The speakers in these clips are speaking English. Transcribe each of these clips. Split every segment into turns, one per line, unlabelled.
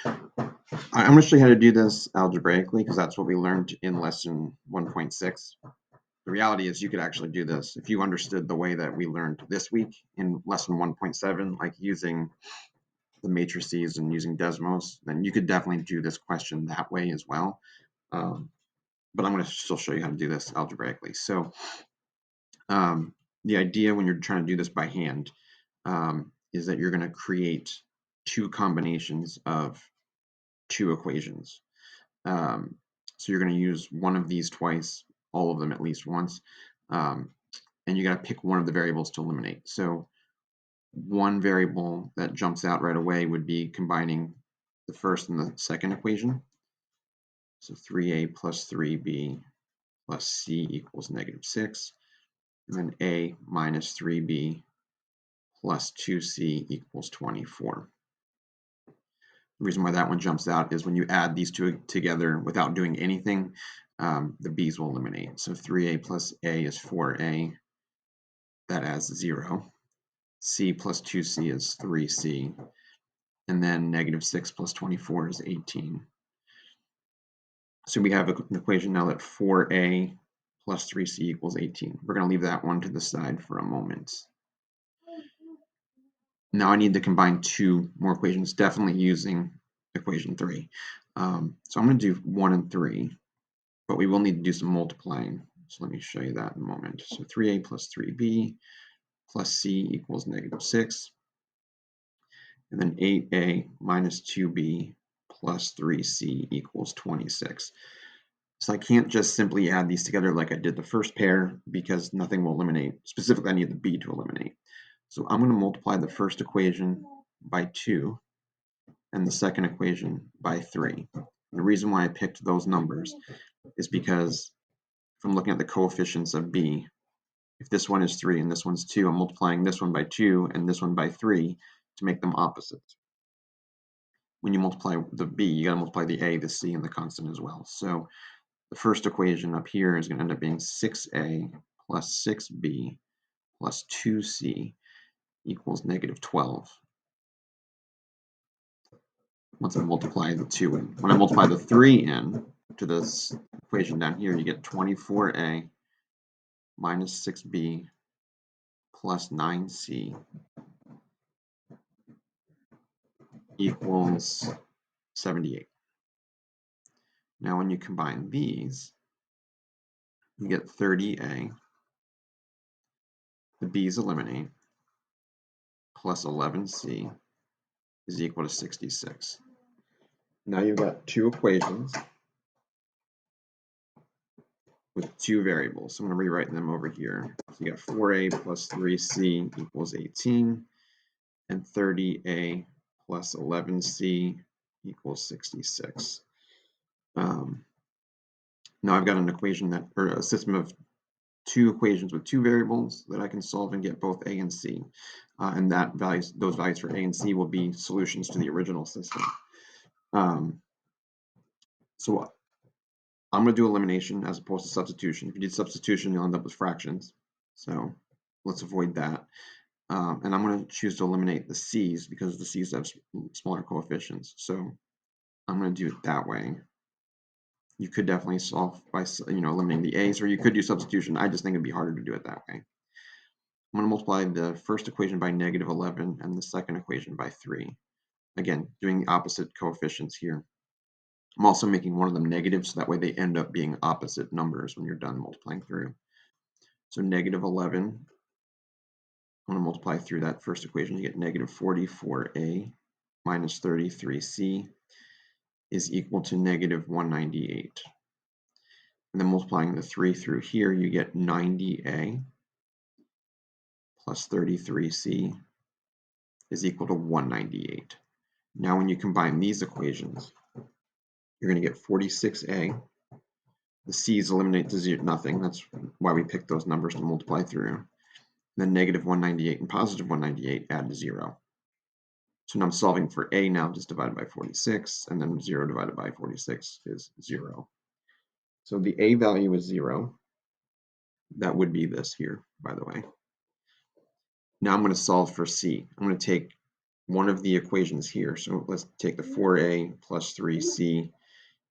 I'm going to show you how to do this algebraically because that's what we learned in lesson 1.6. The reality is you could actually do this if you understood the way that we learned this week in lesson 1.7, like using the matrices and using Desmos, then you could definitely do this question that way as well. But I'm going to still show you how to do this algebraically. So the idea when you're trying to do this by hand is that you're going to create two combinations of two equations. So you're going to use one of these twice, all of them at least once, and you got to pick one of the variables to eliminate. So one variable that jumps out right away would be combining the first and the second equation. So 3a plus 3b plus c equals -6, and then a minus 3b plus 2c equals 24. The reason why that one jumps out is when you add these two together without doing anything, the b's will eliminate. So 3a plus a is 4a. That adds 0. C plus 2c is 3c. And then -6 plus 24 is 18. So we have an equation now that 4a plus 3c equals 18. We're going to leave that one to the side for a moment. Now I need to combine two more equations, definitely using equation 3. So I'm going to do 1 and 3, but we will need to do some multiplying. So let me show you that in a moment. So 3a plus 3b plus c equals -6. And then 8a minus 2b plus 3c equals 26. So I can't just simply add these together like I did the first pair because nothing will eliminate. Specifically, I need the b to eliminate. So I'm going to multiply the first equation by 2 and the second equation by 3. And the reason why I picked those numbers is because if I'm looking at the coefficients of b, if this one is 3 and this one's 2, I'm multiplying this one by 2 and this one by 3 to make them opposites. When you multiply the b, you got to multiply the a, the c, and the constant as well. So the first equation up here is going to end up being 6a plus 6b plus 2c equals -12. Once I multiply the 2 in. When I multiply the 3 in to this equation down here, you get 24a minus 6b plus 9c equals 78. Now when you combine these, you get 30a, the b's eliminate, plus 11c is equal to 66. Now you've got two equations with two variables. So I'm going to rewrite them over here. So you got 4a plus 3c equals 18, and 30a plus 11c equals 66. Now I've got an equation that, or a system of two equations with two variables that I can solve and get both a and c. And those values for a and c will be solutions to the original system. So I'm going to do elimination as opposed to substitution. If you did substitution, you'll end up with fractions. So let's avoid that. And I'm going to choose to eliminate the c's because the c's have smaller coefficients. So I'm going to do it that way. You could definitely solve by eliminating the a's, or you could do substitution. I just think it'd be harder to do it that way. I'm going to multiply the first equation by -11 and the second equation by 3. Again, doing the opposite coefficients here. I'm also making one of them negative, so that way they end up being opposite numbers when you're done multiplying through. So -11, I'm going to multiply through that first equation. You get -44a minus 33c is equal to -198. And then multiplying the 3 through here, you get 90a plus 33c is equal to 198. Now when you combine these equations, you're going to get 46a. The c's eliminate to nothing. That's why we picked those numbers to multiply through. Then -198 and +198 add to 0. So now I'm solving for a now, just divided by 46, and then 0 divided by 46 is 0. So the a value is 0. That would be this here, by the way. Now I'm going to solve for c. I'm going to take one of the equations here. So let's take the 4a plus 3c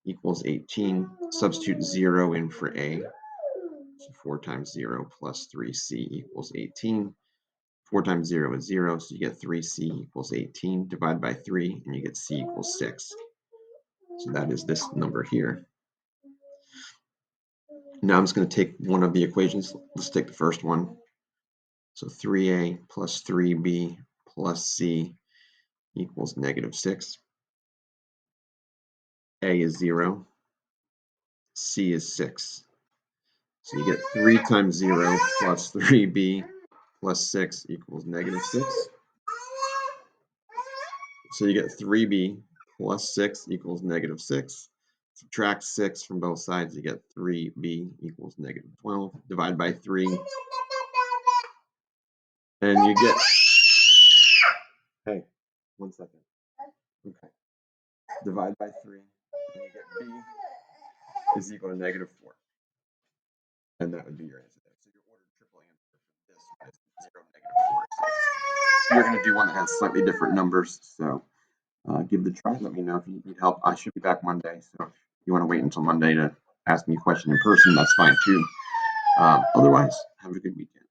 equals 18. Substitute 0 in for a. So 4 times 0 plus 3c equals 18. 4 times 0 is 0, so you get 3c equals 18. Divide by 3, and you get c equals 6. So that is this number here. Now I'm just going to take one of the equations. Let's take the first one. So 3a plus 3b plus c equals negative 6. A is 0. C is 6. So you get 3 times 0 plus 3b plus 6 equals negative 6. So you get 3b plus 6 equals negative 6. Subtract 6 from both sides, you get 3b equals negative 12. Divide by 3, and you get... Hey, 1 second. Okay. Divide by 3, and you get b is equal to negative 4. And that would be your answer there. So your ordered triple answer for this one is 0, negative 4, 6. You're going to do one that has slightly different numbers, so give it a try. Let me know if you need help. I should be back Monday, so if you want to wait until Monday to ask me a question in person, that's fine too. Otherwise, have a good weekend.